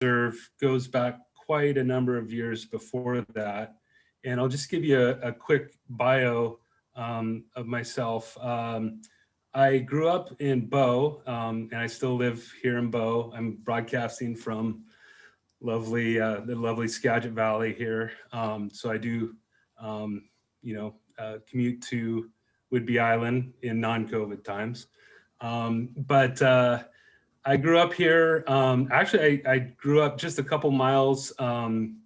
Reserve goes back quite a number of years before that. And I'll just give you a quick bio of myself. I grew up in Bow, and I still live here in Bow. I'm broadcasting from the lovely Skagit Valley here. So I do, commute to Whidbey Island in non-COVID times. But I grew up here. I grew up just a couple miles from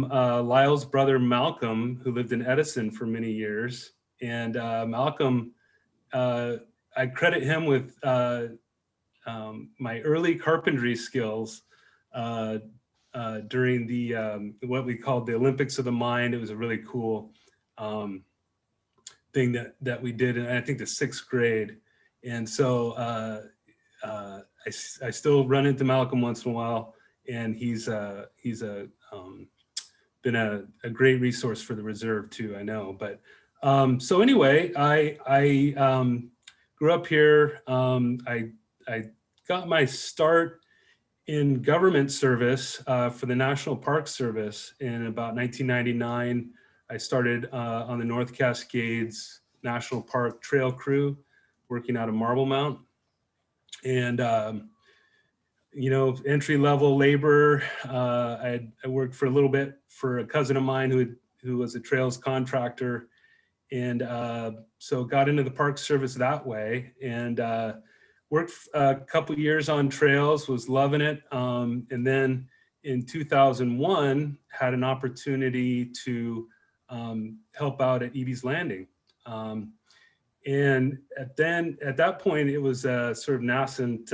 Lyle's brother Malcolm, who lived in Edison for many years. And Malcolm, I credit him with my early carpentry skills during the what we called the Olympics of the Mind. It was a really cool thing that we did in, I think, the 6th grade. And so I still run into Malcolm once in a while, and he's been a great resource for the reserve too, I know. But so anyway, I grew up here. I got my start in government service for the National Park Service in about 1999. I started on the North Cascades National Park Trail Crew, working out of Marble Mount. And, entry-level labor. I worked for a little bit for a cousin of mine who was a trails contractor. And so got into the Park Service that way, and worked a couple years on trails, was loving it. And then in 2001, had an opportunity to help out at Ebey's Landing. And at that point, it was a sort of nascent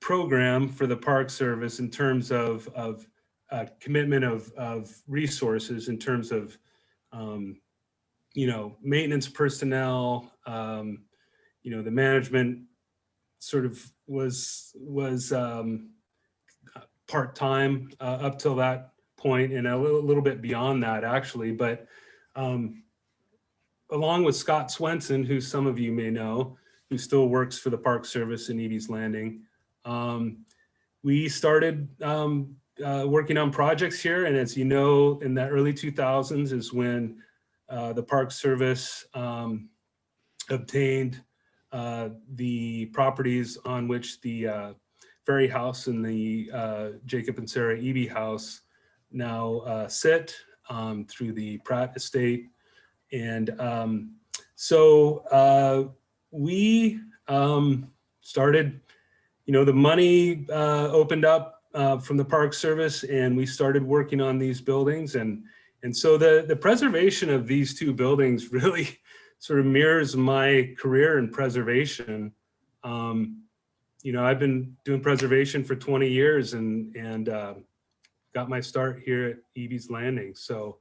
program for the Park Service in terms of commitment of resources, in terms of maintenance personnel. The management sort of was part-time up till that point, and a little bit beyond that, actually. But along with Scott Swenson, who some of you may know, who still works for the Park Service in Ebey's Landing, we started working on projects here. And as you know, in the early 2000s is when the Park Service obtained the properties on which the Ferry House and the Jacob and Sarah Ebey House now sit through the Pratt Estate. And so we started, the money opened up from the Park Service, and we started working on these buildings. And so the preservation of these two buildings really sort of mirrors my career in preservation. I've been doing preservation for 20 years and got my start here at Ebey's Landing. So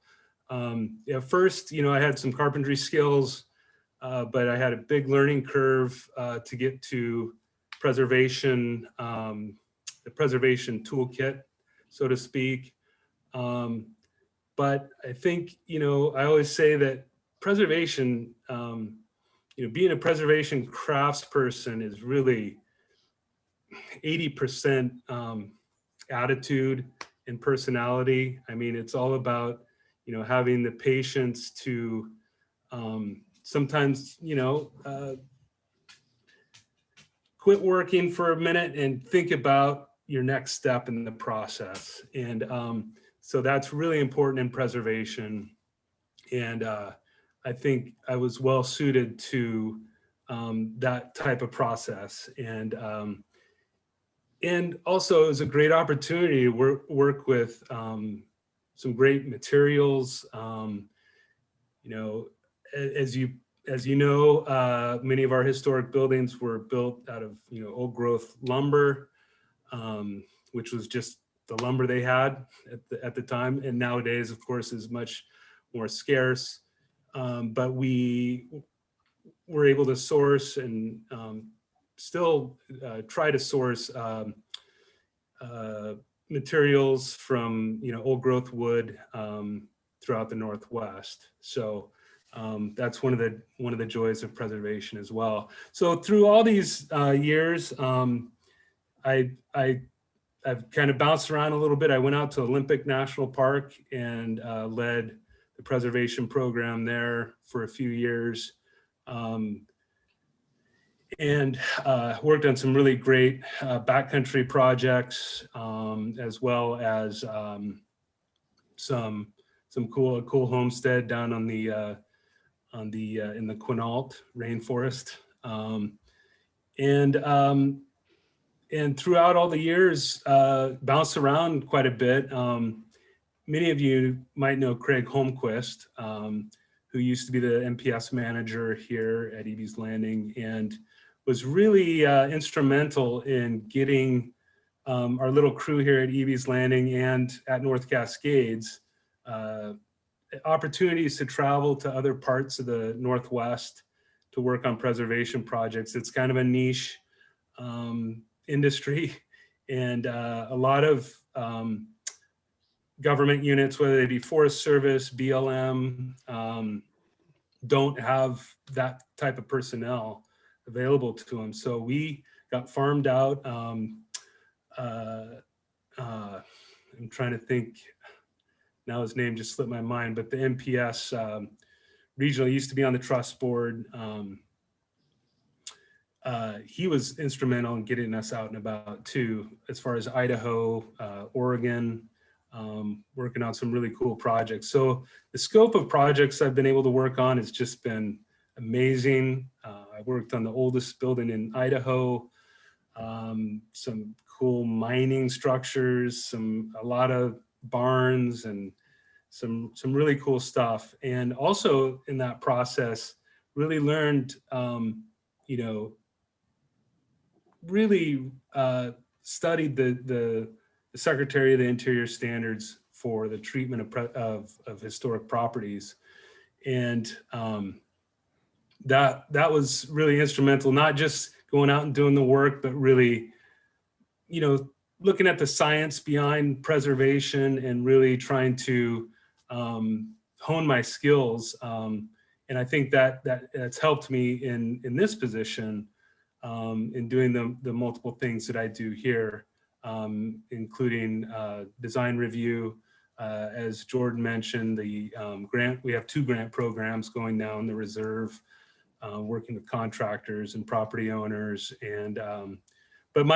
first, I had some carpentry skills, but I had a big learning curve to get to preservation, the preservation toolkit, so to speak. But I think, I always say that preservation, being a preservation craftsperson is really 80% attitude and personality. I mean, it's all about, having the patience to sometimes, quit working for a minute and think about your next step in the process. And so that's really important in preservation. And I think I was well suited to that type of process. And also it was a great opportunity to work with some great materials. As you know, many of our historic buildings were built out of old growth lumber, which was just the lumber they had at the time, and nowadays, of course, is much more scarce. But we were able to source and still try to source materials from old growth wood throughout the Northwest. So That's one of the joys of preservation as well. So through all these years, I've kind of bounced around a little bit. I went out to Olympic National Park and led the preservation program there for a few years, and worked on some really great backcountry projects, as well as some cool homestead down on the in the Quinault rainforest, and throughout all the years, bounced around quite a bit. Many of you might know Craig Holmquist, who used to be the MPS manager here at Ebey's Landing, and was really instrumental in getting our little crew here at Ebey's Landing and at North Cascades opportunities to travel to other parts of the Northwest to work on preservation projects. It's kind of a niche industry, and a lot of government units, whether they be Forest Service, BLM, don't have that type of personnel available to them. So we got farmed out. I'm trying to think, now his name just slipped my mind, but the MPS regional used to be on the trust board. He was instrumental in getting us out and about too, as far as Idaho, Oregon, working on some really cool projects. So the scope of projects I've been able to work on has just been amazing. I worked on the oldest building in Idaho, some cool mining structures, a lot of barns, and some really cool stuff. And also in that process, really learned, really studied the Secretary of the Interior standards for the treatment of historic properties. And that was really instrumental, not just going out and doing the work, but really, looking at the science behind preservation and really trying to hone my skills. And I think that's helped me in this position, in doing the multiple things that I do here, including design review. As Jordan mentioned, the we have 2 grant programs going now in the reserve, working with contractors and property owners. And but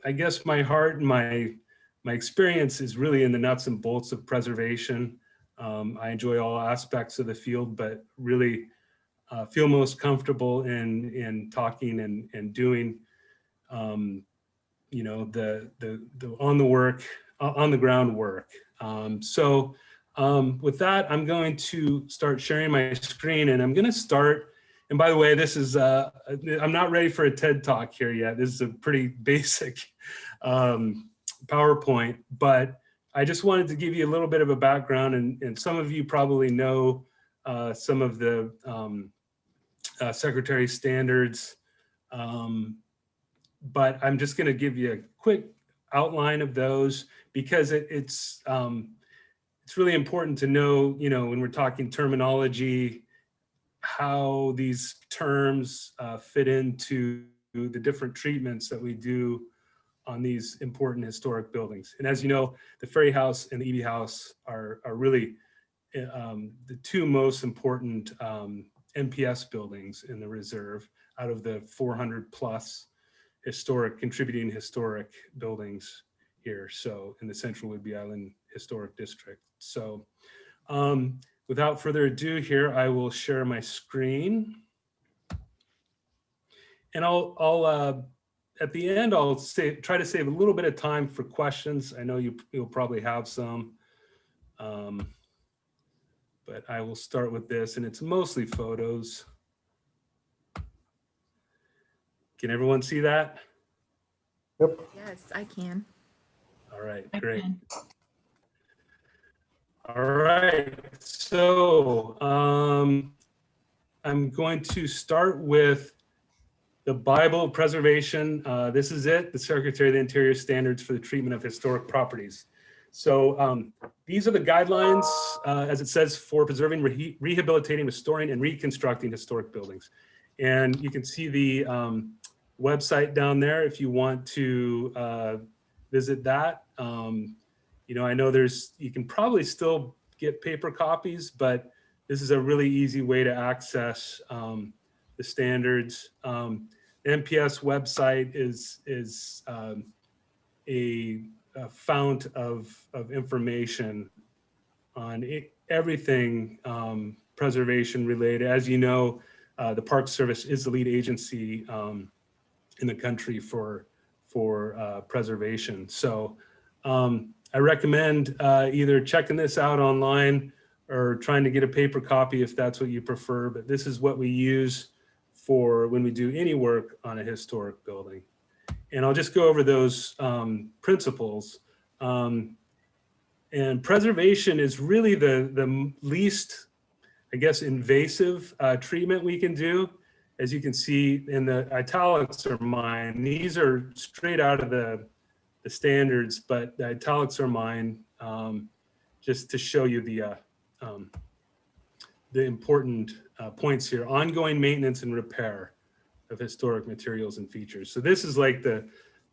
I guess my heart and my experience is really in the nuts and bolts of preservation. I enjoy all aspects of the field, but really feel most comfortable in talking and doing, the on the ground work. So with that, I'm going to start sharing my screen, and I'm going to start. And by the way, this is, I'm not ready for a TED Talk here yet. This is a pretty basic PowerPoint, but I just wanted to give you a little bit of a background, and some of you probably know some of the Secretary standards, but I'm just going to give you a quick outline of those, because it's really important to know, when we're talking terminology, how these terms fit into the different treatments that we do on these important historic buildings. And as you know, the Ferry House and the Ebey House are really the 2 most important MPS buildings in the reserve out of the 400 plus contributing historic buildings here. So in the Central Whidbey Island Historic District. So without further ado here, I will share my screen. And I'll at the end, I'll try to save a little bit of time for questions. I know you'll probably have some, but I will start with this, and it's mostly photos. Can everyone see that? Yep. Yes, I can. All right, great. All right, so I'm going to start with the Bible of Preservation. This is it, the Secretary of the Interior Standards for the Treatment of Historic Properties. So these are the guidelines, as it says, for preserving, rehabilitating, restoring, and reconstructing historic buildings. And you can see the website down there if you want to visit that. You know, I know you can probably still get paper copies, but this is a really easy way to access the standards. The NPS website is a fount of information on everything preservation related. As you know, the Park Service is the lead agency in the country for preservation. So I recommend either checking this out online or trying to get a paper copy if that's what you prefer. But this is what we use for when we do any work on a historic building. And I'll just go over those principles. And preservation is really the least, I guess, invasive treatment we can do. As you can see in the italics are mine. These are straight out of the standards, but the italics are mine, just to show you the important points here. Ongoing maintenance and repair of historic materials and features. So this is like the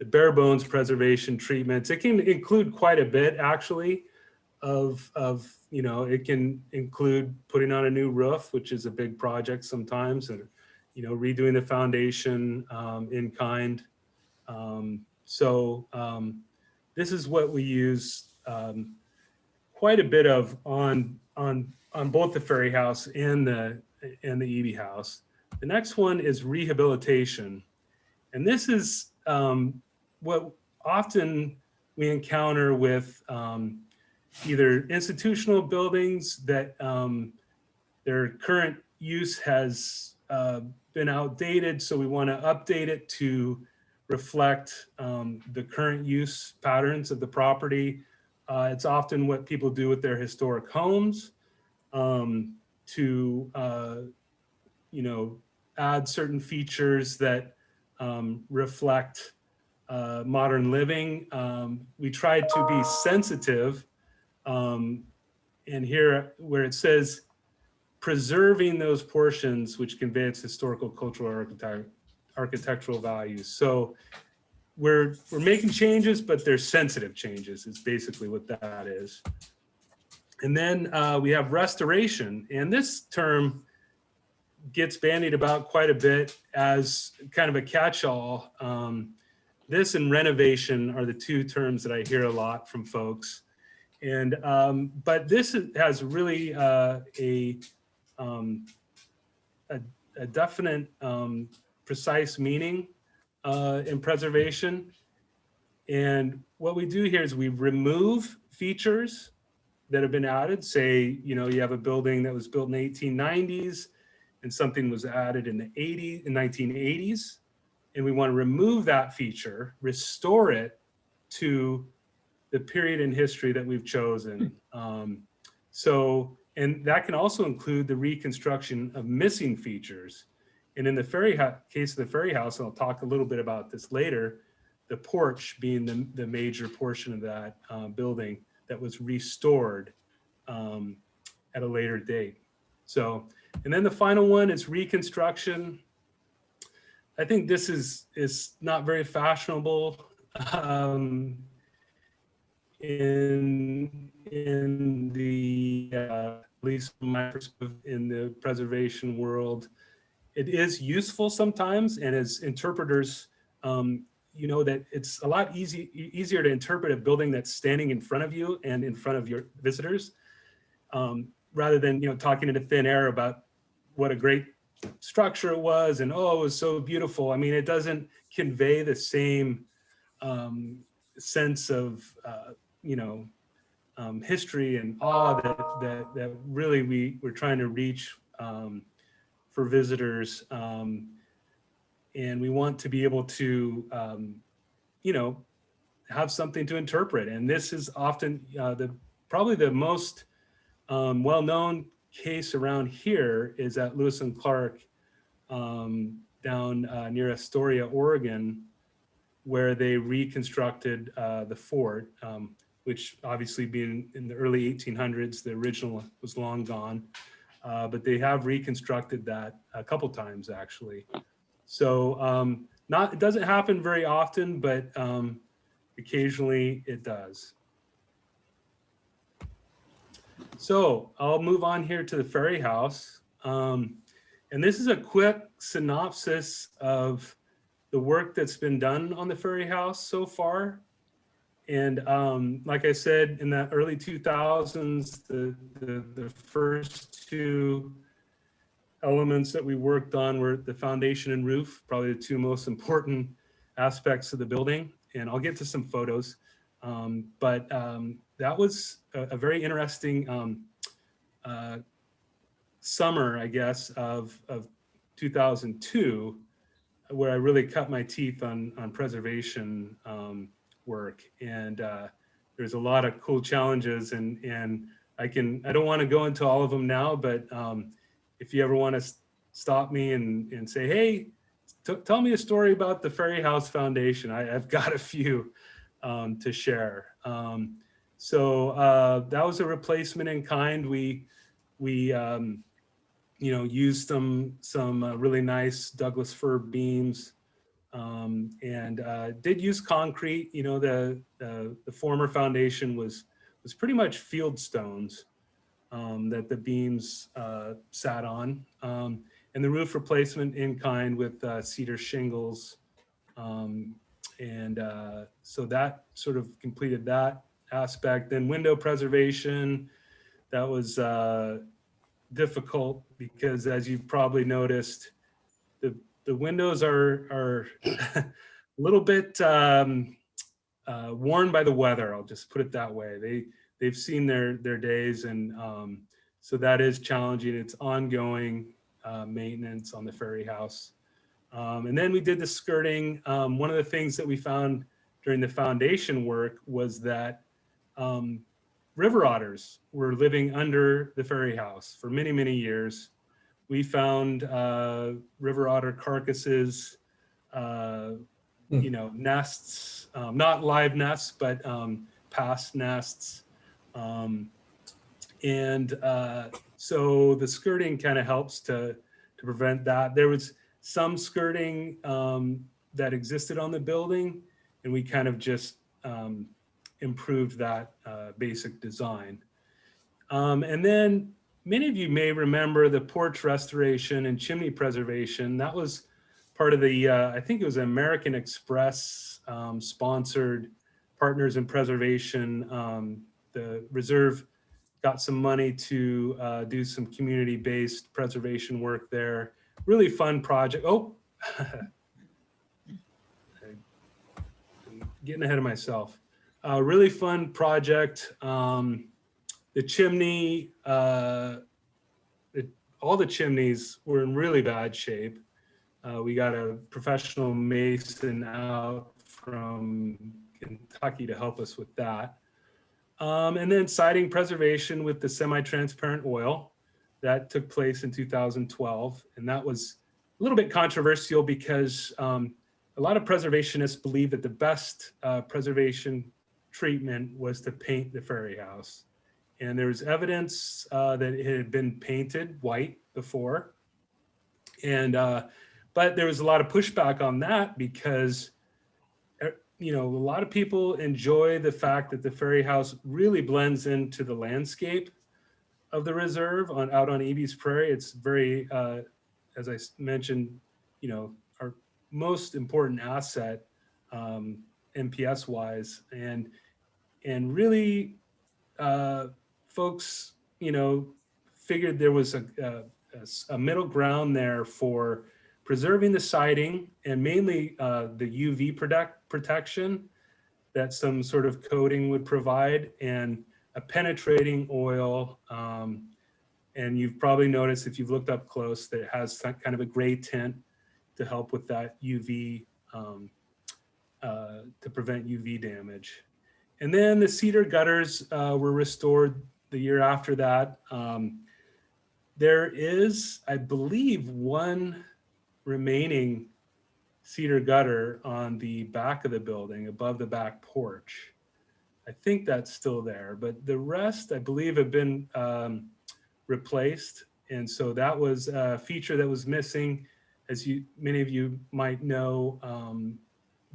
bare bones preservation treatments. It can include quite a bit, actually, of you know, it can include putting on a new roof, which is a big project sometimes, and you know, redoing the foundation in kind. This is what we use quite a bit of on both the Ferry House and the Ebey House. The next one is rehabilitation. And this is what often we encounter with either institutional buildings that their current use has been outdated, so we want to update it to reflect the current use patterns of the property. It's often what people do with their historic homes to you know, add certain features that reflect modern living. We try to be sensitive, and here where it says preserving those portions which convey its historical, cultural, or architectural values. So we're making changes, but they're sensitive changes is basically what that is. And then we have restoration, and this term gets bandied about quite a bit as kind of a catch-all. This and renovation are the two terms that I hear a lot from folks. And but this has really a definite precise meaning in preservation. And what we do here is we remove features that have been added. Say, you know, you have a building that was built in the 1890s and something was added in the 1980s, and we want to remove that feature, restore it to the period in history that we've chosen. And that can also include the reconstruction of missing features. And in the case of the Ferry House, and I'll talk a little bit about this later, the porch being the major portion of that building that was restored at a later date. So, and then the final one is reconstruction. I think this is not very fashionable in the at least from my perspective in the preservation world. It is useful sometimes, and as interpreters, you know that it's a lot easier to interpret a building that's standing in front of you and in front of your visitors, rather than, you know, talking into thin air about what a great structure it was and, oh, it was so beautiful. I mean, it doesn't convey the same sense of you know, history and awe that really we're trying to reach for visitors. And we want to be able to, you know, have something to interpret. And this is often probably the most well-known case around here is at Lewis and Clark down near Astoria, Oregon, where they reconstructed the fort. which obviously being in the early 1800s, the original was long gone. But they have reconstructed that a couple times actually. So it doesn't happen very often, but occasionally it does. So I'll move on here to the Ferry House. And this is a quick synopsis of the work that's been done on the Ferry House so far. And like I said, in the early 2000s, the first two elements that we worked on were the foundation and roof, probably the two most important aspects of the building. And I'll get to some photos. But that was a very interesting summer, I guess, of 2002, where I really cut my teeth on preservation work. And there's a lot of cool challenges, and I don't want to go into all of them now, but if you ever want to stop me and say, hey, tell me a story about the Ferry House Foundation, I've got a few to share. So that was a replacement in kind. We used some really nice Douglas fir beams, and did use concrete. The former foundation was pretty much field stones that the beams sat on, and the roof replacement in kind with cedar shingles, and so that sort of completed that aspect. Then window preservation, that was difficult because, as you've probably noticed, the windows are a little bit worn by the weather. I'll just put it that way. They've seen their days, and so that is challenging. It's ongoing maintenance on the Ferry House. And then we did the skirting. One of the things that we found during the foundation work was that river otters were living under the Ferry House for many, many years. We found river otter carcasses, nests, not live nests, but past nests. So the skirting kind of helps to prevent that. There was some skirting that existed on the building, and we kind of just improved that basic design. And then many of you may remember the porch restoration and chimney preservation. That was part of the, I think it was American Express sponsored Partners in Preservation. The reserve got some money to do some community-based preservation work there. Really fun project. Oh, I'm getting ahead of myself. Really fun project. The chimney, all the chimneys were in really bad shape. We got a professional mason out from Kentucky to help us with that. And then siding preservation with the semi-transparent oil. That took place in 2012. And that was a little bit controversial because a lot of preservationists believe that the best preservation treatment was to paint the Ferry House. And there was evidence that it had been painted white before. And but there was a lot of pushback on that because a lot of people enjoy the fact that the Ferry House really blends into the landscape of the reserve out on Ebey's Prairie. It's very, as I mentioned, our most important asset, MPS wise, and really folks, figured there was a middle ground there for preserving the siding and mainly the UV protection that some sort of coating would provide, and a penetrating oil. And you've probably noticed, if you've looked up close, that it has some kind of a gray tint to help with that UV, to prevent UV damage. And then the cedar gutters were restored the year after that. There is, I believe, one remaining cedar gutter on the back of the building above the back porch. I think that's still there, but the rest I believe have been replaced. And so that was a feature that was missing. As many of you might know,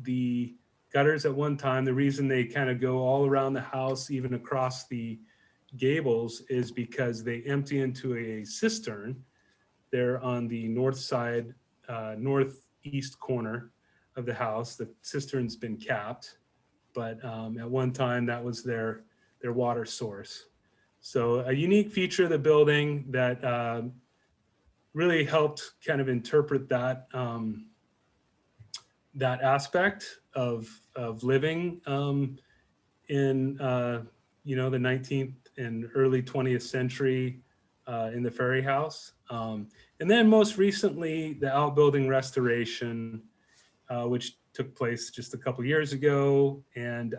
the gutters at one time, the reason they kind of go all around the house, even across the gables, is because they empty into a cistern there on the north side, northeast corner of the house. The cistern's been capped, but at one time that was their water source. So a unique feature of the building that really helped kind of interpret that that aspect of living in the 19th and early 20th century in the Ferry House. And then most recently, the outbuilding restoration, which took place just a couple years ago. And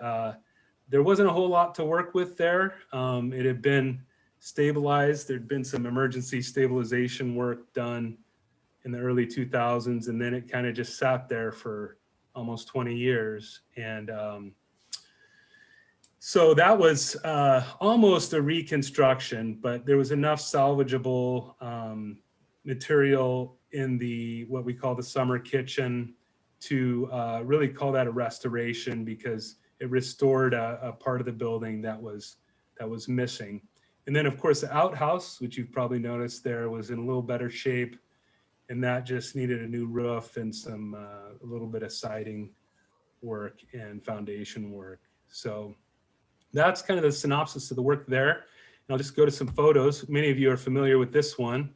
there wasn't a whole lot to work with there. It had been stabilized. There'd been some emergency stabilization work done in the early 2000s, and then it kind of just sat there for almost 20 years. And so that was almost a reconstruction, but there was enough salvageable material in what we call the summer kitchen to really call that a restoration, because it restored a part of the building that was missing. And then of course the outhouse, which you've probably noticed there, was in a little better shape, and that just needed a new roof and some a little bit of siding work and foundation work. So that's kind of the synopsis of the work there. And I'll just go to some photos. Many of you are familiar with this one.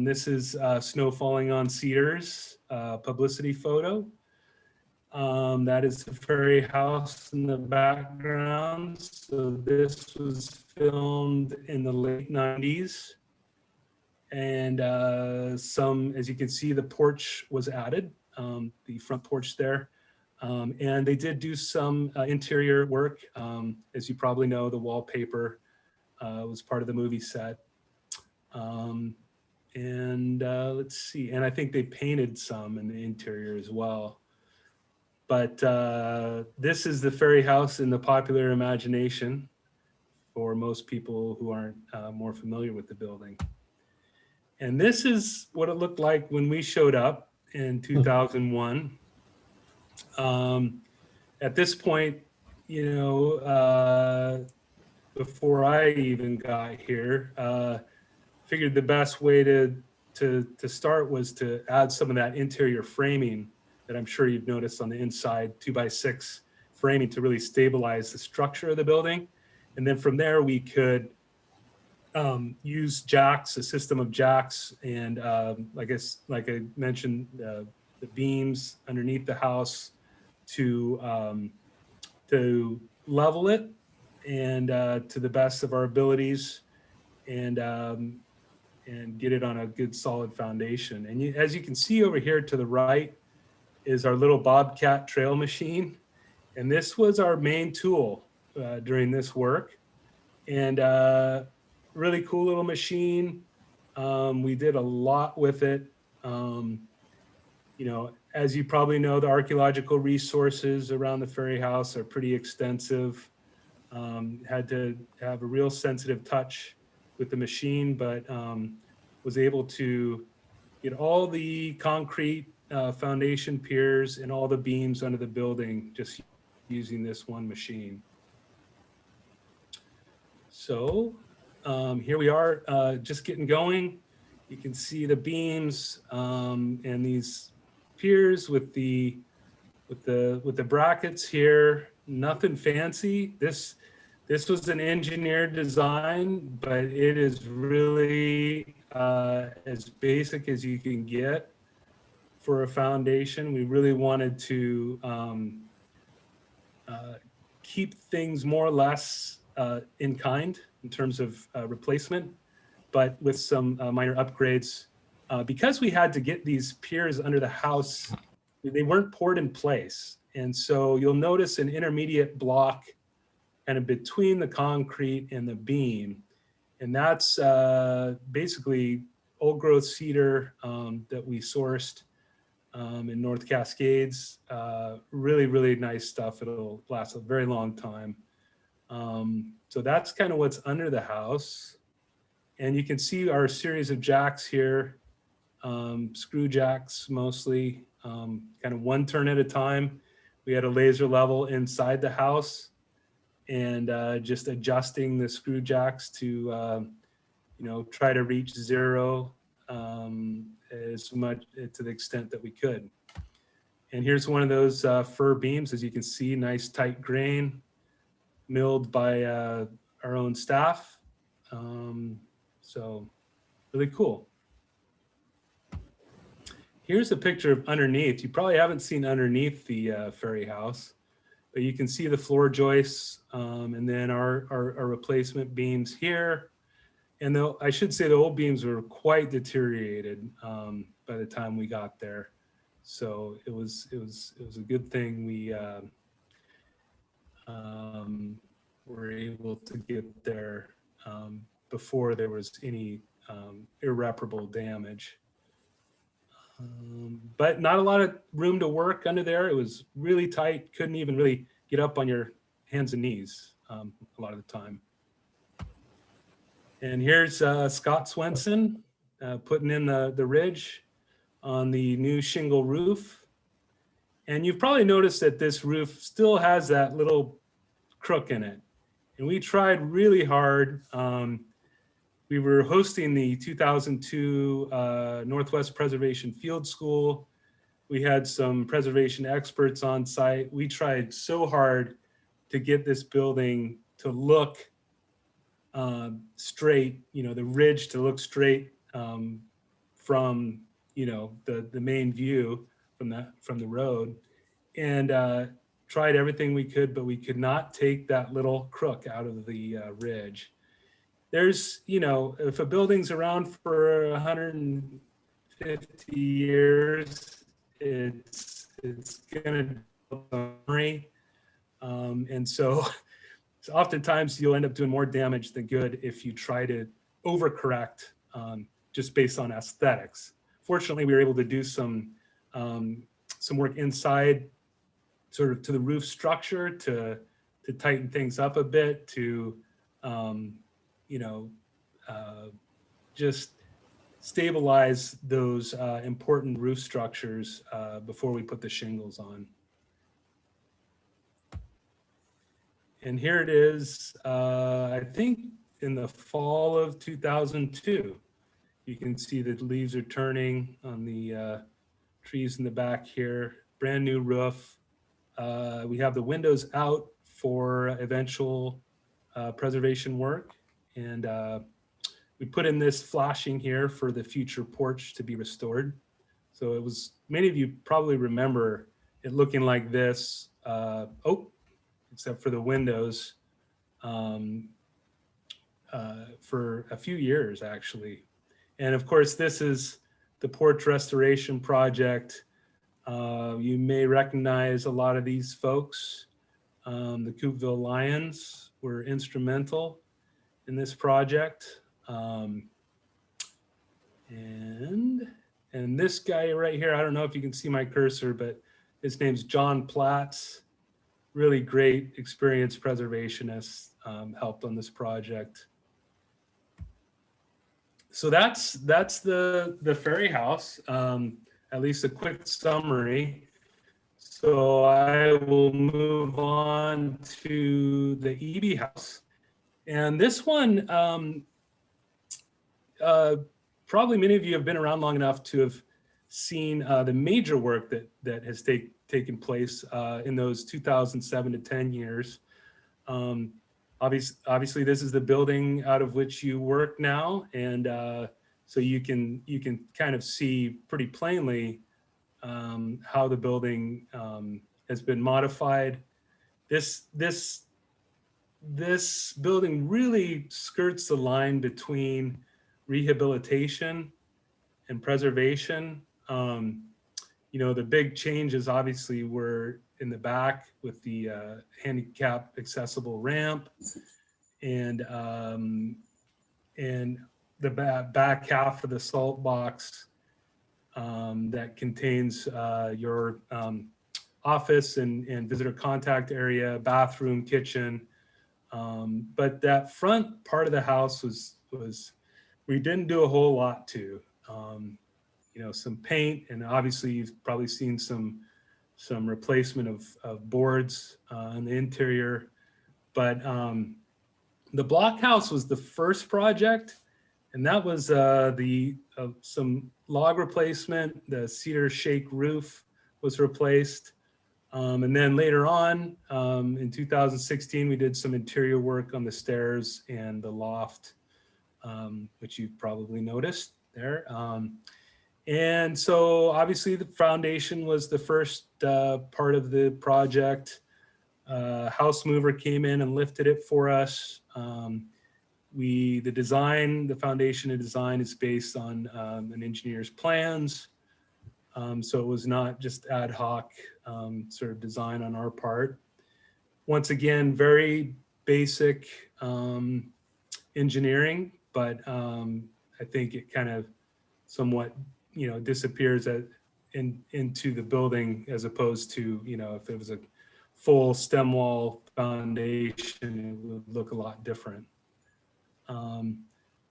This is snow falling on cedars, publicity photo. That is the Ferry House in the background. So this was filmed in the late 90s. And as you can see, the porch was added, the front porch there. And they did do some interior work. As you probably know, the wallpaper was part of the movie set. Let's see, and I think they painted some in the interior as well. But this is the Ferry House in the popular imagination for most people who aren't more familiar with the building. And this is what it looked like when we showed up in 2001. At this point, before I even got here, figured the best way to start was to add some of that interior framing that I'm sure you've noticed on the inside, 2x6 framing, to really stabilize the structure of the building. And then from there, we could use jacks, a system of jacks, and like I mentioned, the beams underneath the house to level it and to the best of our abilities, and get it on a good solid foundation. And as you can see over here to the right is our little Bobcat trail machine, and this was our main tool during this work. And really cool little machine. We did a lot with it. As you probably know, the archaeological resources around the Ferry House are pretty extensive. Had to have a real sensitive touch with the machine, but was able to get all the concrete foundation piers and all the beams under the building just using this one machine. So here we are, just getting going. You can see the beams and these piers with the brackets here. Nothing fancy. This was an engineered design, but it is really as basic as you can get for a foundation. We really wanted to keep things more or less in kind in terms of replacement, but with some minor upgrades. Because we had to get these piers under the house, they weren't poured in place. And so you'll notice an intermediate block kind of between the concrete and the beam. And that's basically old growth cedar that we sourced in North Cascades. Really, really nice stuff. It'll last a very long time. So that's kind of what's under the house. And you can see our series of jacks here, screw jacks mostly, kind of one turn at a time. We had a laser level inside the house, and just adjusting the screw jacks to, try to reach zero as much to the extent that we could. And here's one of those fir beams, as you can see, nice tight grain, milled by our own staff. So really cool. Here's a picture of underneath. You probably haven't seen underneath the Ferry House, but you can see the floor joists, and then our replacement beams here. And I should say the old beams were quite deteriorated by the time we got there. So it was a good thing we were able to get there before there was any irreparable damage. But not a lot of room to work under there. It was really tight. Couldn't even really get up on your hands and knees a lot of the time. And here's Scott Swenson putting in the ridge on the new shingle roof. And you've probably noticed that this roof still has that little crook in it. And we tried really hard. We were hosting the 2002 Northwest Preservation Field School. We had some preservation experts on site. We tried so hard to get this building to look straight, the ridge to look straight from, the main view from the road, and tried everything we could, but we could not take that little crook out of the ridge. There's, if a building's around for 150 years, it's gonna memory, and so oftentimes you'll end up doing more damage than good if you try to overcorrect just based on aesthetics. Fortunately, we were able to do some work inside, sort of to the roof structure, to tighten things up a bit, to just stabilize those important roof structures before we put the shingles on. And here it is, I think in the fall of 2002. You can see the leaves are turning on the trees in the back here. Brand new roof. We have the windows out for eventual preservation work. And we put in this flashing here for the future porch to be restored. So it was, many of you probably remember it looking like this. Except for the windows, for a few years actually. And of course, this is the porch restoration project. You may recognize a lot of these folks. The Coupeville Lions were instrumental in this project. And this guy right here, I don't know if you can see my cursor, but his name's John Platts. Really great, experienced preservationist, helped on this project. So that's the Ferry House, at least a quick summary. So I will move on to the Ebey House. And this one, probably many of you have been around long enough to have seen the major work that has taken place in those 2007 to 10 years. Obviously, this is the building out of which you work now, and so you can kind of see pretty plainly how the building has been modified. This building really skirts the line between rehabilitation and preservation. The big changes obviously were in the back with the handicap accessible ramp, and the back half of the salt box that contains your office and visitor contact area, bathroom, kitchen. But that front part of the house was we didn't do a whole lot to. You know, some paint, and obviously you've probably seen some replacement of boards in the interior. But the blockhouse was the first project, and that was some log replacement. The cedar shake roof was replaced. And then later on, in 2016, we did some interior work on the stairs and the loft, which you've probably noticed there. And so obviously the foundation was the first part of the project. House mover came in and lifted it for us. The foundation and design is based on an engineer's plans. So it was not just ad hoc sort of design on our part. Once again, very basic engineering, but I think it kind of somewhat, you know, disappears into the building, as opposed to, you know, if it was a full stem wall foundation, it would look a lot different.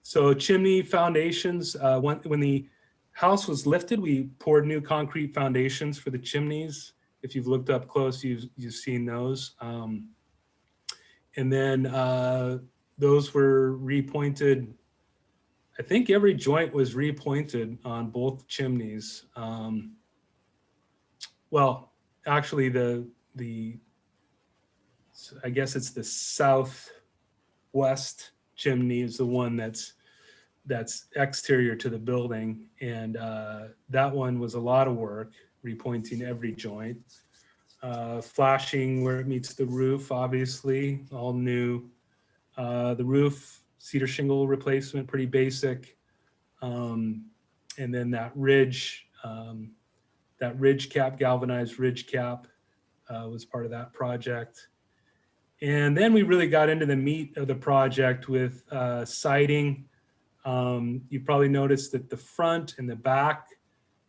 So chimney foundations, when the house was lifted, we poured new concrete foundations for the chimneys. If you've looked up close, you've seen those. And then those were repointed. I think every joint was repointed on both chimneys. Well, actually I guess it's the southwest chimney is the one that's exterior to the building. And that one was a lot of work, repointing every joint. Flashing where it meets the roof, obviously, all new. The roof, cedar shingle replacement, pretty basic. And then that ridge cap, galvanized ridge cap, was part of that project. And then we really got into the meat of the project with siding. You probably noticed that the front and the back,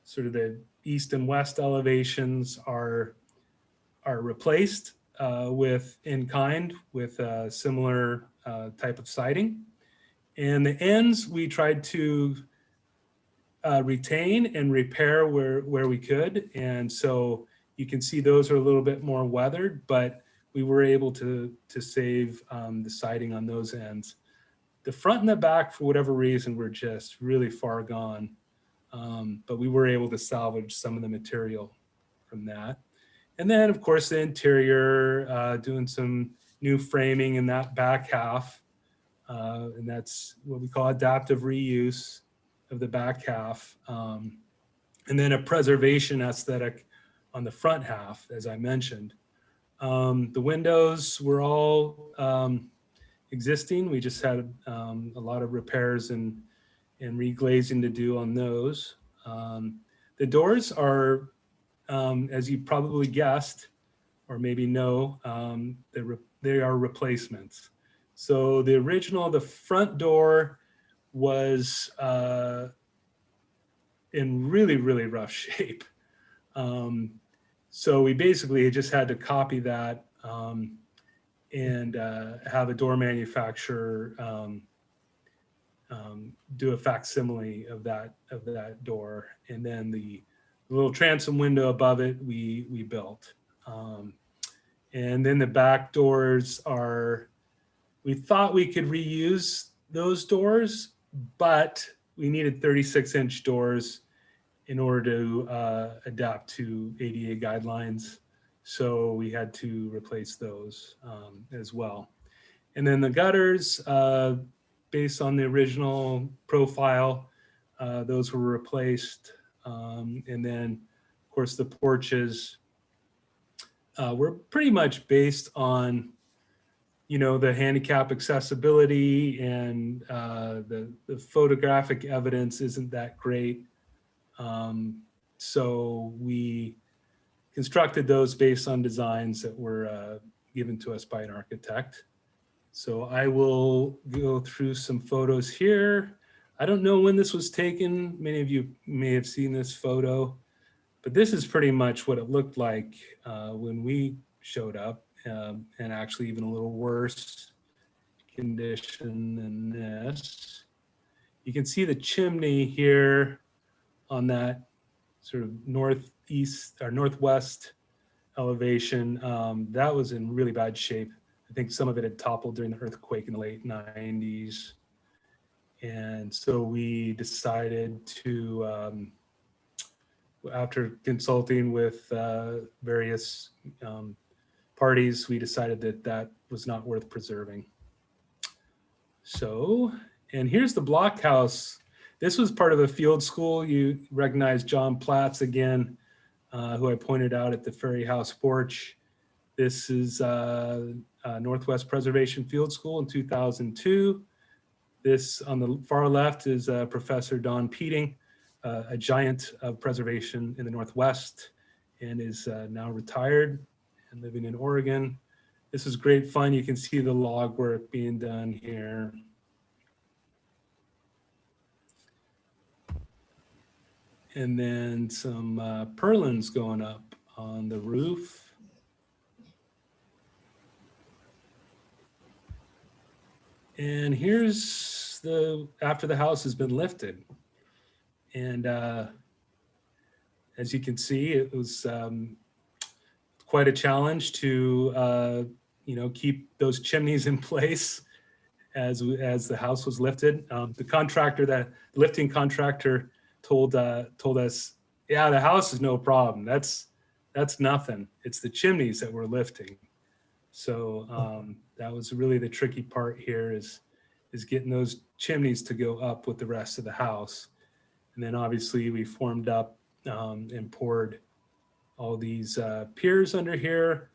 sort of the east and west elevations are replaced with in-kind with a similar type of siding. And the ends we tried to retain and repair where we could. And so you can see those are a little bit more weathered, but we were able to save the siding on those ends. The front and the back, for whatever reason, were just really far gone. But we were able to salvage some of the material from that. And then, of course, the interior, doing some new framing in that back half. And that's what we call adaptive reuse of the back half. And then a preservation aesthetic on the front half, as I mentioned. The windows were all existing. We just had a lot of repairs and reglazing to do on those. The doors are, as you probably guessed, or maybe know, they are replacements. So the front door was in really, really rough shape. So we basically just had to copy that and have a door manufacturer do a facsimile of that door, and then the little transom window above it we built. And then the back doors we thought we could reuse those doors, but we needed 36-inch doors in order to adapt to ADA guidelines. So we had to replace those as well. And then the gutters, based on the original profile, those were replaced. And then, of course, the porches were pretty much based on, you know, the handicap accessibility, and the photographic evidence isn't that great. So we constructed those based on designs that were given to us by an architect. So I will go through some photos here. I don't know when this was taken. Many of you may have seen this photo, but this is pretty much what it looked like when we showed up, and actually even a little worse condition than this. You can see the chimney here on that sort of northeast or northwest elevation. That was in really bad shape. I think some of it had toppled during the earthquake in the late 90s. And so we decided to, after consulting with various parties, we decided that that was not worth preserving. So, and here's the blockhouse. This was part of a field school. You recognize John Platts again, who I pointed out at the Ferry House porch. This is Northwest Preservation Field School in 2002. This on the far left is Professor Don Peeting, a giant of preservation in the Northwest, and is now retired and living in Oregon. This is great fun. You can see the log work being done here. And then some purlins going up on the roof. And here's after the house has been lifted. And as you can see, it was quite a challenge to keep those chimneys in place as the house was lifted. The lifting contractor told us, yeah, the house is no problem. That's nothing. It's the chimneys that we're lifting. So that was really the tricky part here is getting those chimneys to go up with the rest of the house. And then obviously we formed up and poured all these piers under here.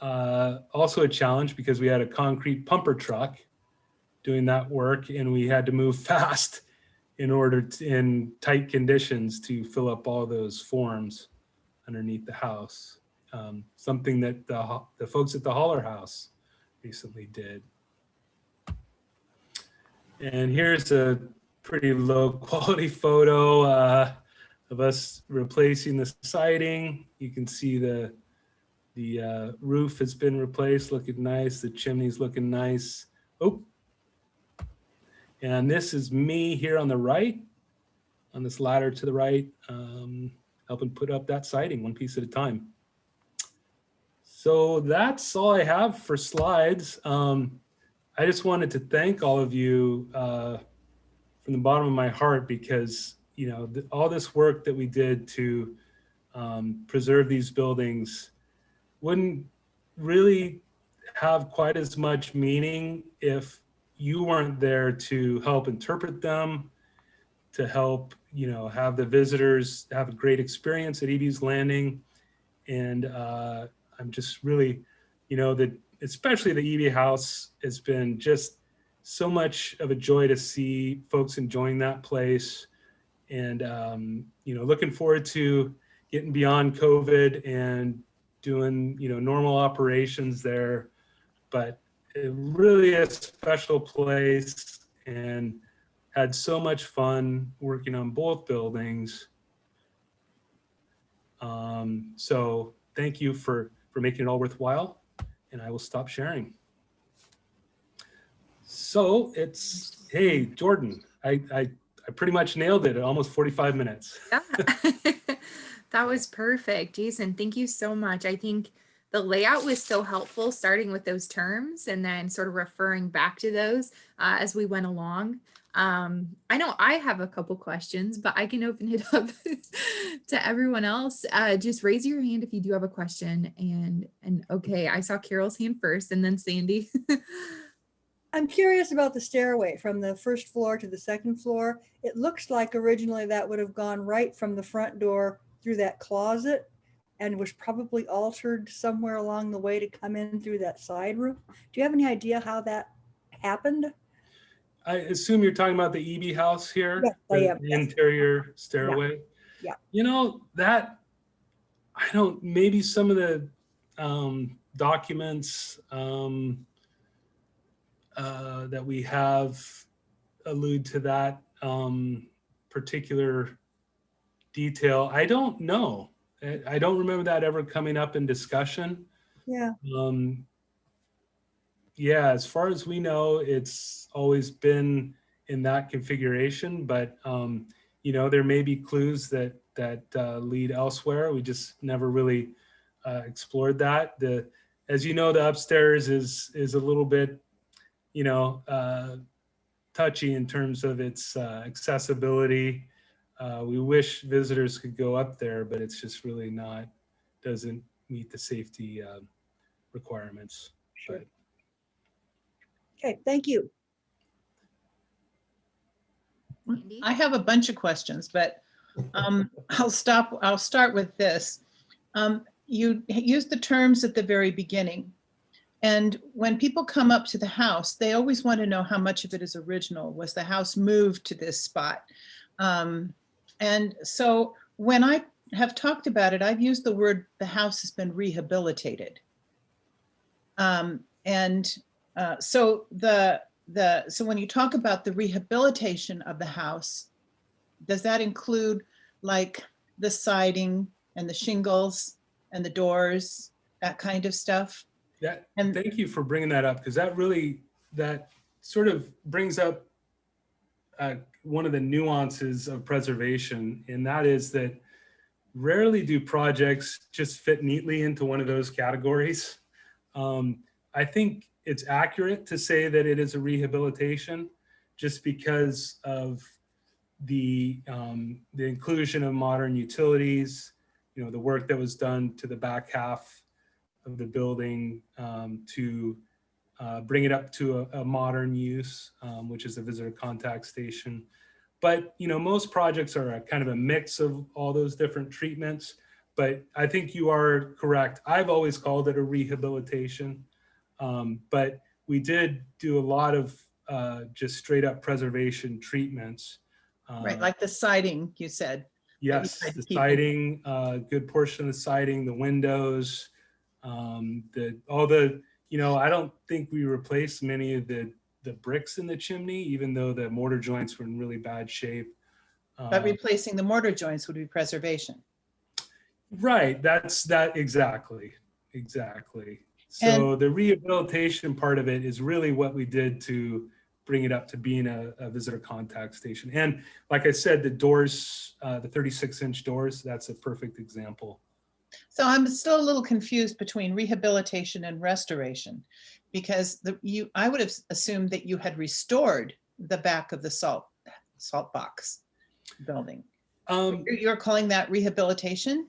Also a challenge because we had a concrete pumper truck doing that work, and we had to move fast in tight conditions to fill up all those forms underneath the house. Something that the folks at the Holler House recently did. And here's a pretty low quality photo of us replacing the siding. You can see the roof has been replaced, looking nice. The chimney's looking nice. Oh, and this is me here on the right, on this ladder to the right, helping put up that siding one piece at a time. So that's all I have for slides. I just wanted to thank all of you from the bottom of my heart, because all this work that we did to preserve these buildings wouldn't really have quite as much meaning if you weren't there to help interpret them, to help have the visitors have a great experience at Ebey's Landing. And I'm just really, especially the Ebey House has been just so much of a joy to see folks enjoying that place. And, looking forward to getting beyond COVID and doing, normal operations there. But really a special place, and had so much fun working on both buildings. So thank you for making it all worthwhile, and I will stop sharing. So hey, Jordan, I pretty much nailed it at almost 45 minutes. Yeah, that was perfect. Jason, thank you so much. I think the layout was so helpful, starting with those terms and then sort of referring back to those as we went along. I know I have a couple questions, but I can open it up to everyone else. Just raise your hand if you do have a question. And okay, I saw Carol's hand first, and then Sandy. I'm curious about the stairway from the first floor to the second floor. It looks like originally that would have gone right from the front door through that closet and was probably altered somewhere along the way to come in through that side room. Do you have any idea how that happened? I assume you're talking about the Ebey House here, Yes, I am. the interior stairway. Yeah. That, I don't, maybe some of the documents that we have allude to that. particular detail. I don't know. I don't remember that ever coming up in discussion. Yeah. Yeah, as far as we know, it's always been in that configuration, but there may be clues that lead elsewhere. We just never really explored that. As you know, the upstairs is a little bit, touchy in terms of its accessibility. We wish visitors could go up there, but it's just really doesn't meet the safety requirements. Sure. But, Okay, thank you. Sandy? I have a bunch of questions, but I'll start with this. You used the terms at the very beginning. And when people come up to the house, they always want to know how much of it is original. Was the house moved to this spot? And so when I have talked about it, I've used the word the house has been rehabilitated. So when you talk about the rehabilitation of the house, does that include like the siding and the shingles and the doors, that kind of stuff? And thank you for bringing that up, because that sort of brings up one of the nuances of preservation, and that is that rarely do projects just fit neatly into one of those categories. I think it's accurate to say that it is a rehabilitation, just because of the inclusion of modern utilities, the work that was done to the back half of the building to bring it up to a modern use, which is a visitor contact station. But most projects are a kind of a mix of all those different treatments. But I think you are correct. I've always called it a rehabilitation, but we did do a lot of just straight up preservation treatments. Right, like the siding, you said. Yes, the siding, good portion of the siding, the windows, I don't think we replaced many of the bricks in the chimney, even though the mortar joints were in really bad shape. But replacing the mortar joints would be preservation. Right, exactly. So the rehabilitation part of it is really what we did to bring it up to being a visitor contact station. And like I said, the doors, the 36-inch doors, that's a perfect example. So I'm still a little confused between rehabilitation and restoration, because I would have assumed that you had restored the back of the salt box building. You're calling that rehabilitation?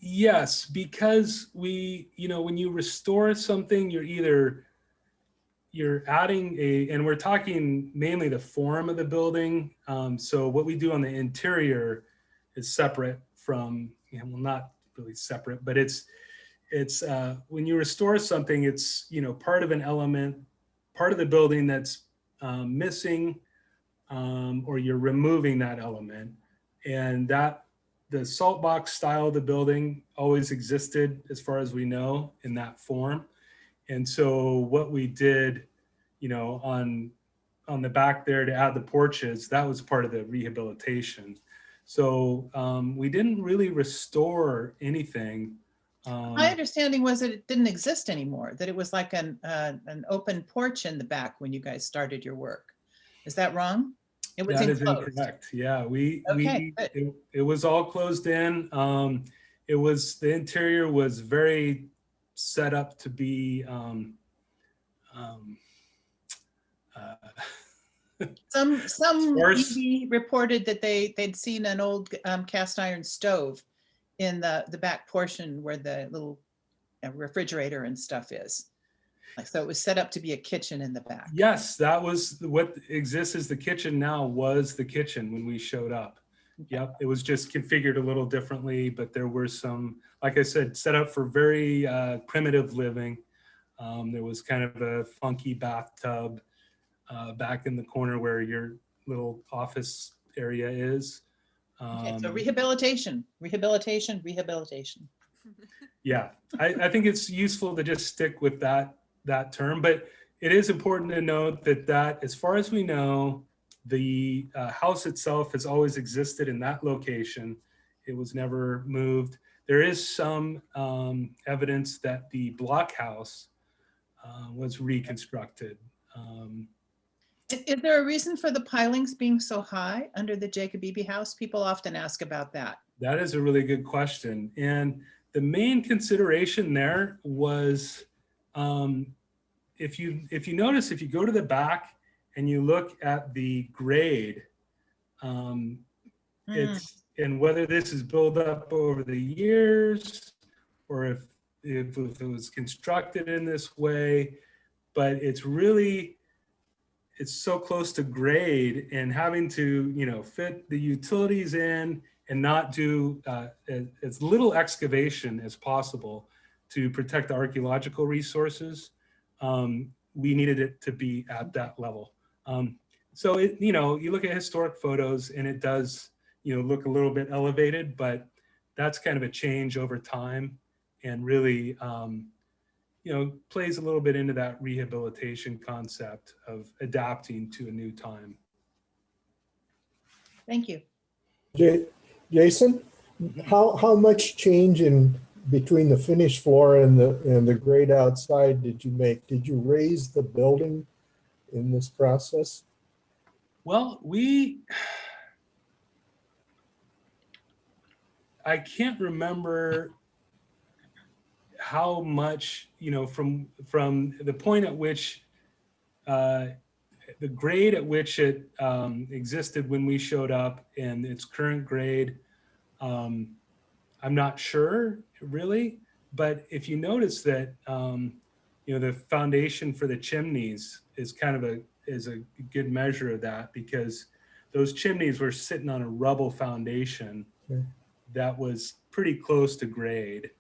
Yes, because when you restore something, you're adding and we're talking mainly the form of the building. So what we do on the interior is separate from, not really separate, but it's when you restore something, it's part of an element, part of the building that's missing, or you're removing that element. And that the salt box style of the building always existed, as far as we know, in that form. And so what we did, on the back there to add the porches, that was part of the rehabilitation. So we didn't really restore anything. My understanding was that it didn't exist anymore, that it was like an open porch in the back when you guys started your work. Is that wrong? It was that is enclosed. incorrect. Yeah, it was all closed in. The interior was very set up to be Some course. EV reported that they'd seen an old cast iron stove in the back portion where the little refrigerator and stuff is. So it was set up to be a kitchen in the back. Yes, that was what exists as the kitchen now, was the kitchen when we showed up. Yep, it was just configured a little differently, but there were some, like I said, set up for very primitive living. There was kind of a funky bathtub back in the corner where your little office area is. Okay, so rehabilitation. Yeah, I think it's useful to just stick with that term, but it is important to note that as far as we know, The house itself has always existed in that location. It was never moved. There is some evidence that the blockhouse was reconstructed. Is there a reason for the pilings being so high under the Jacob Ebey House? People often ask about that. That is a really good question. And the main consideration there was, if you notice, if you go to the back and you look at the grade, it's, and whether this is built up over the years or if it was constructed in this way, but it's really, it's so close to grade, and having to, you know, fit the utilities in and not do as little excavation as possible to protect the archaeological resources. We needed it to be at that level. So it, you know, you look at historic photos and it does, you know, look a little bit elevated, but that's kind of a change over time, and really, you know, plays a little bit into that rehabilitation concept of adapting to a new time. Thank you. Jason, how much change in between the finished floor and the grade outside did you make? Did you raise the building in this process? Well, I can't remember how much, you know, from the point at which the grade at which it existed when we showed up and its current grade, I'm not sure really, but if you notice that, you know, the foundation for the chimneys is kind of is a good measure of that, because those chimneys were sitting on a rubble foundation that was pretty close to grade.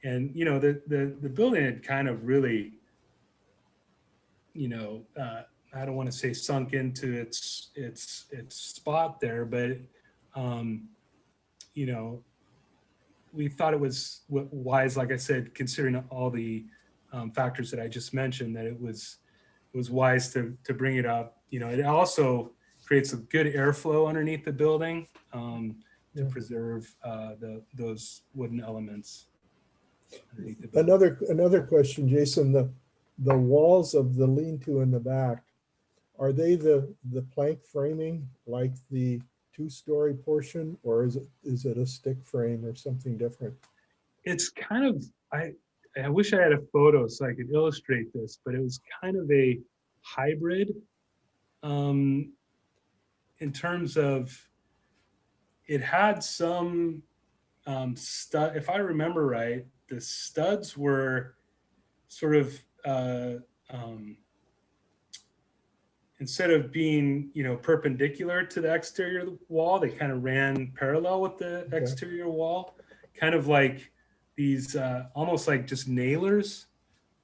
And, you know, the building had kind of really, you know, I don't want to say sunk into its spot there, but, you know, we thought it was wise, like I said, considering all the factors that I just mentioned, that it was wise to bring it up. You know, it also creates a good airflow underneath the building to preserve those wooden elements. Another question, Jason, the walls of the lean-to in the back, are they the plank framing like the two-story portion, or is it a stick frame or something different? It's kind of, I wish I had a photo so I could illustrate this, but it was kind of a hybrid in terms of, it had some stud, if I remember right, the studs were sort of, instead of being, you know, perpendicular to the exterior wall, they kind of ran parallel with the exterior wall, kind of like these, almost like just nailers.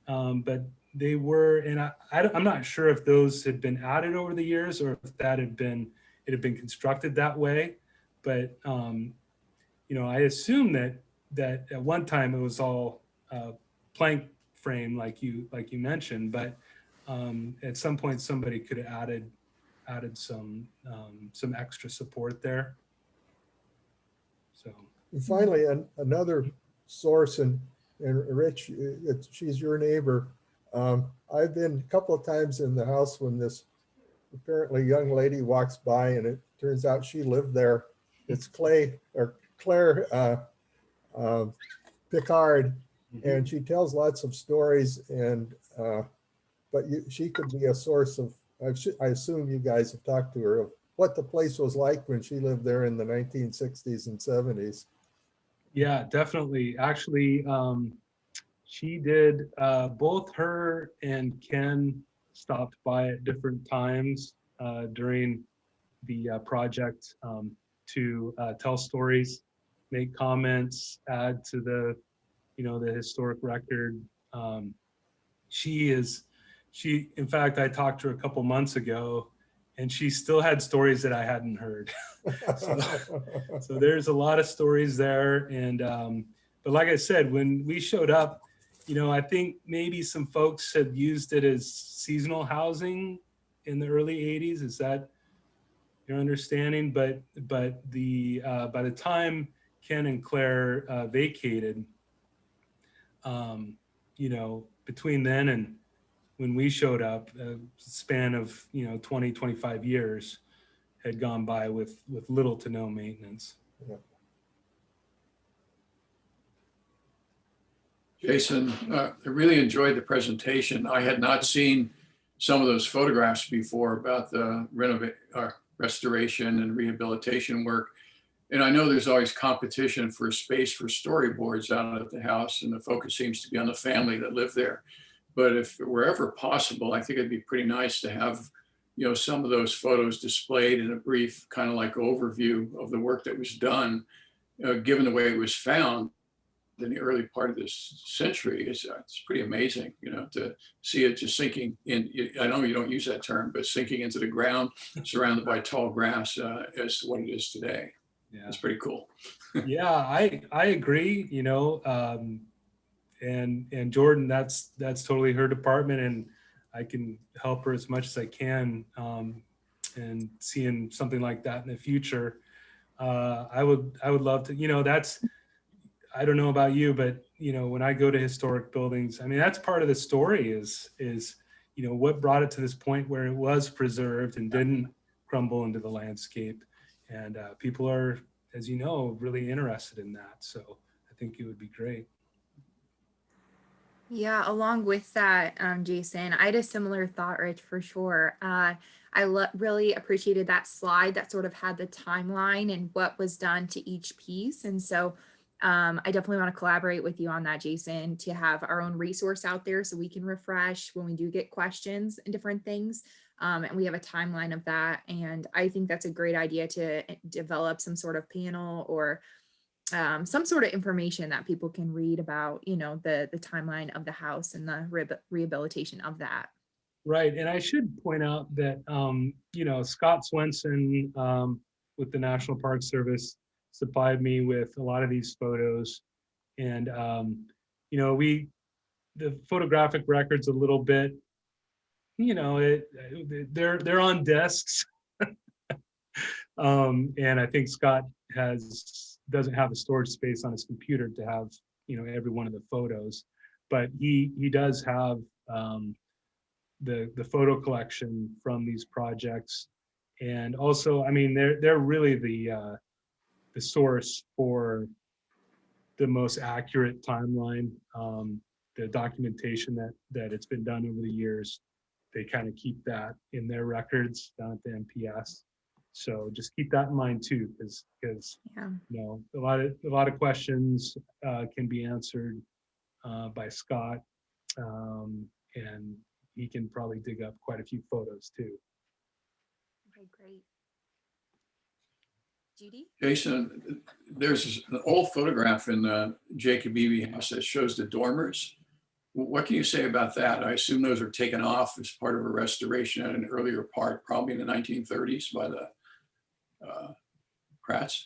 But they were, and I'm not sure if those had been added over the years or if that had been, it had been constructed that way. But, you know, I assume that at one time it was all plank frame, like you mentioned, but at some point somebody could have added some extra support there. So. And finally, another source, and Rich, she's your neighbor. I've been a couple of times in the house when this apparently young lady walks by, and it turns out she lived there. It's Claire Picard, and she tells lots of stories, and but she could be a source of, I assume you guys have talked to her, of what the place was like when she lived there in the 1960s and 70s. Yeah, definitely. Actually, she did, both her and Ken stopped by at different times during the project to tell stories, make comments, add to the, you know, the historic record. In fact, I talked to her a couple months ago, and she still had stories that I hadn't heard. So there's a lot of stories there. And, but like I said, when we showed up, you know, I think maybe some folks had used it as seasonal housing in the early 80s. Is that your understanding, but the by the time Ken and Claire vacated, you know, between then and when we showed up, a span of, you know, 20, 25 years had gone by with little to no maintenance. Jason, I really enjoyed the presentation. I had not seen some of those photographs before about the restoration and rehabilitation work. And I know there's always competition for space for storyboards out at the house, and the focus seems to be on the family that live there. But if it were ever possible, I think it'd be pretty nice to have, you know, some of those photos displayed in a brief kind of like overview of the work that was done, given the way it was found in the early part of this century. It's pretty amazing, you know, to see it just sinking in. I know you don't use that term, but sinking into the ground, surrounded by tall grass, as to what it is today. Yeah, it's pretty cool. Yeah, I agree. You know, and Jordan, that's totally her department, and I can help her as much as I can. And seeing something like that in the future, I would love to. You know, that's, I don't know about you, but you know, when I go to historic buildings, I mean, that's part of the story is, you know, what brought it to this point where it was preserved and didn't crumble into the landscape. And people are, as you know, really interested in that. So I think it would be great. Yeah, along with that, Jason, I had a similar thought, Rich, for sure. I really appreciated that slide that sort of had the timeline and what was done to each piece. And so I definitely want to collaborate with you on that, Jason, to have our own resource out there so we can refresh when we do get questions and different things. And we have a timeline of that. And I think that's a great idea to develop some sort of panel or some sort of information that people can read about, you know, the timeline of the house and the rehabilitation of that. Right. And I should point out that, you know, Scott Swenson with the National Park Service supplied me with a lot of these photos. And, you know, the photographic record's a little bit, you know, they're on desks. And I think Scott doesn't have the storage space on his computer to have, you know, every one of the photos, but he does have the photo collection from these projects. And also, I mean, they're really the source for the most accurate timeline. The documentation that it's been done over the years, they kind of keep that in their records down at the NPS. So just keep that in mind too, because Yeah. you know, a lot of questions can be answered by Scott, and he can probably dig up quite a few photos too. Okay, great. Judy? Jason, there's an old photograph in the Jacob Ebey House that shows the dormers. What can you say about that? I assume those are taken off as part of a restoration at an earlier part, probably in the 1930s by the Kratz.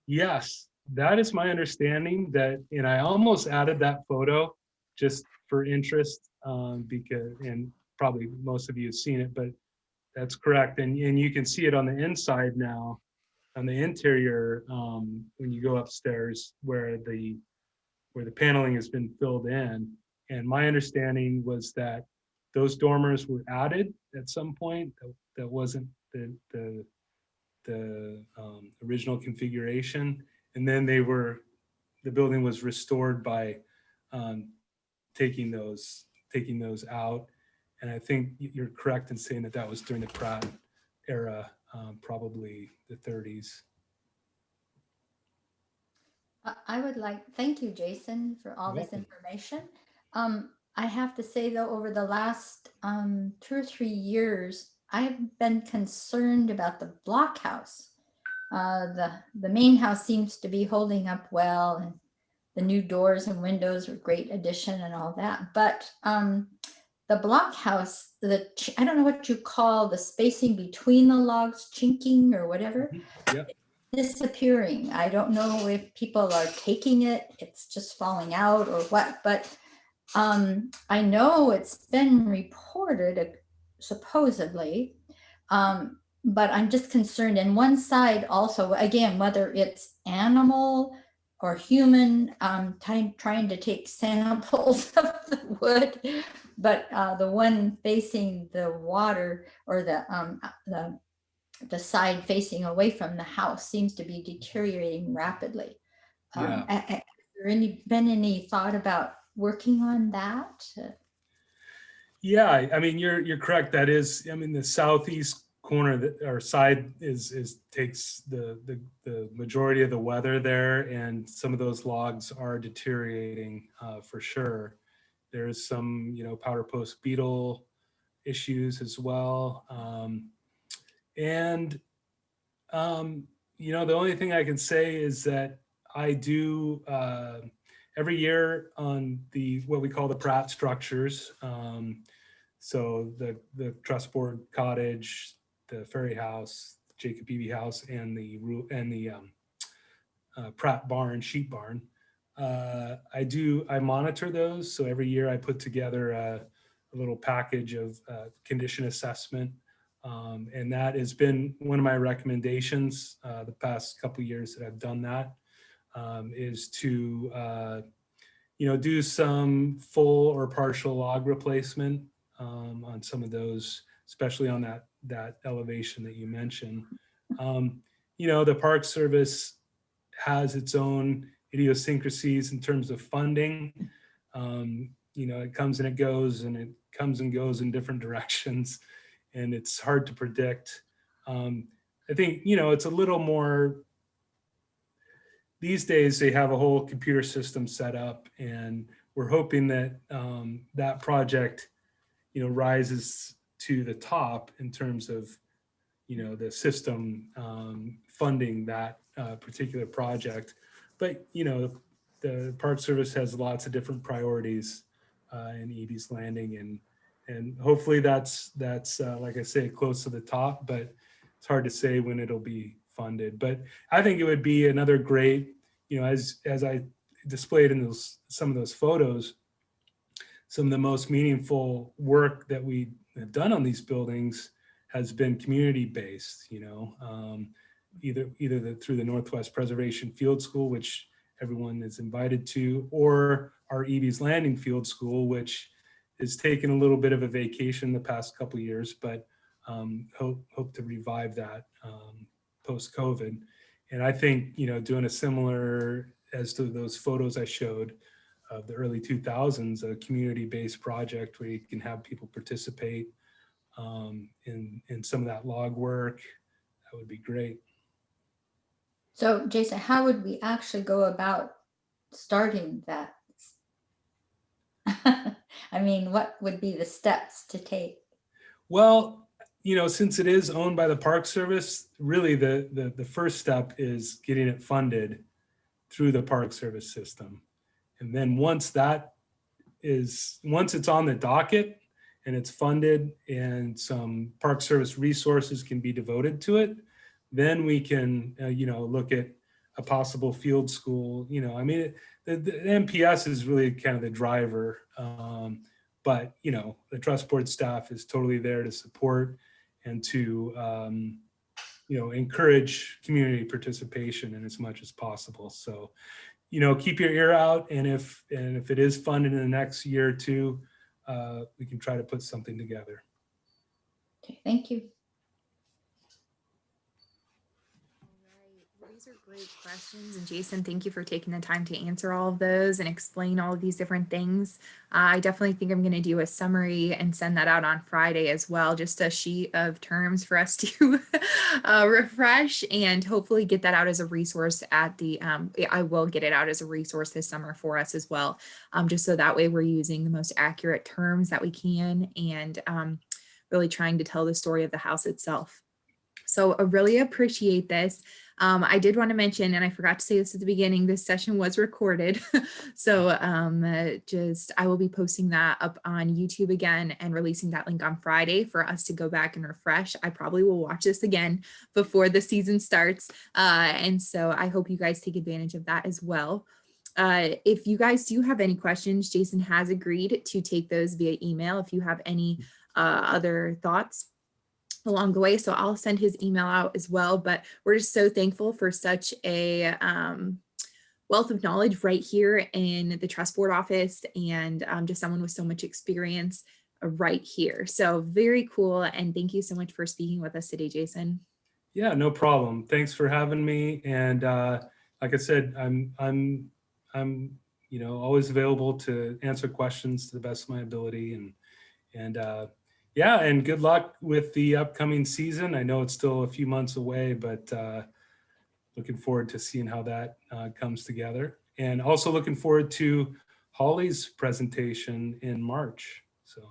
Yes, that is my understanding. That, and I almost added that photo just for interest, because, and probably most of you have seen it, but that's correct. And you can see it on the inside now, on the interior, when you go upstairs where the paneling has been filled in. And my understanding was that those dormers were added at some point. That wasn't the original configuration, and then the building was restored by taking those out. And I think you're correct in saying that was during the Pratt era, probably the 30s. I would thank you, Jason, for all this information. I have to say though, over the last 2 or 3 years, I've been concerned about the blockhouse. The main house seems to be holding up well, and the new doors and windows are a great addition and all that. But the blockhouse, I don't know what you call the spacing between the logs, chinking or whatever. Yep. Disappearing. I don't know if people are taking it, it's just falling out or what, but I know it's been reported supposedly but I'm just concerned. And one side also, again, whether it's animal or human, trying to take samples of the wood, but the one facing the water, or the side facing away from the house, seems to be deteriorating rapidly. Yeah. Has there been any thought about working on that? Yeah, I mean, you're correct. That is, I mean, the southeast corner that our side is takes the majority of the weather there, and some of those logs are deteriorating for sure. There's some, powder post beetle issues as well, and the only thing I can say is that I do every year on what we call the Pratt structures. So the truss board cottage, the Ferry House, Jacob Ebey House, and the Pratt barn, sheep barn. I monitor those. So every year I put together a little package of condition assessment. And that has been one of my recommendations the past couple of years that I've done that, is to do some full or partial log replacement on some of those, especially on that elevation that you mentioned. The Park Service has its own idiosyncrasies in terms of funding. It comes and it goes, and it comes and goes in different directions, and it's hard to predict. I think, it's a little more, these days they have a whole computer system set up, and we're hoping that that project, rises to the top in terms of, the system funding that particular project. But, the Park Service has lots of different priorities in Ebey's Landing, and hopefully that's like I say, close to the top, but it's hard to say when it'll be funded. But I think it would be another great, as I displayed in some of those photos, some of the most meaningful work that we have done on these buildings has been community-based, either through the Northwest Preservation Field School, which everyone is invited to, or our Ebey's Landing Field School, which has taken a little bit of a vacation the past couple of years, but hope to revive that post-COVID. And I think, doing a similar as to those photos I showed of the early 2000s, a community-based project where you can have people participate in some of that log work, that would be great. So Jason, how would we actually go about starting that? I mean, what would be the steps to take? Well, since it is owned by the Park Service, really the first step is getting it funded through the Park Service system. And then once it's on the docket and it's funded and some Park Service resources can be devoted to it, then we can, look at a possible field school. I mean, the MPS is really kind of the driver, but, the trust board staff is totally there to support and to, encourage community participation in as much as possible. So, keep your ear out, and if it is funded in the next year or two, we can try to put something together. Okay, thank you. These are great questions. And Jason, thank you for taking the time to answer all of those and explain all of these different things. I definitely think I'm going to do a summary and send that out on Friday as well, just a sheet of terms for us to refresh, and hopefully get that out as a resource at the, I will get it out as a resource this summer for us as well, just so that way we're using the most accurate terms that we can, and really trying to tell the story of the house itself. So I really appreciate this. I did want to mention, and I forgot to say this at the beginning, this session was recorded. So I will be posting that up on YouTube again and releasing that link on Friday for us to go back and refresh. I probably will watch this again before the season starts. And so I hope you guys take advantage of that as well. If you guys do have any questions, Jason has agreed to take those via email. If you have any other thoughts, along the way. So I'll send his email out as well, but we're just so thankful for such a wealth of knowledge right here in the trust board office, and just someone with so much experience right here. So very cool. And thank you so much for speaking with us today, Jason. Yeah, no problem. Thanks for having me. And like I said, I'm always available to answer questions to the best of my ability. And yeah, and good luck with the upcoming season. I know it's still a few months away, but looking forward to seeing how that comes together. And also looking forward to Holly's presentation in March. So.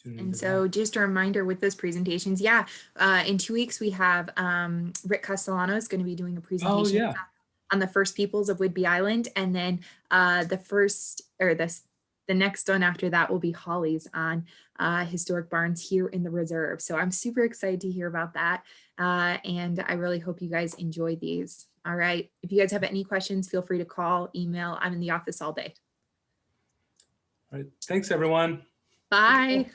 And so just a reminder with those presentations, in 2 weeks we have Rick Castellano is going to be doing a presentation on the First Peoples of Whidbey Island, and then the next one after that will be Holly's on historic barns here in the reserve. So I'm super excited to hear about that, and I really hope you guys enjoy these. All right, if you guys have any questions, feel free to call, email. I'm in the office all day. All right, thanks everyone. Bye.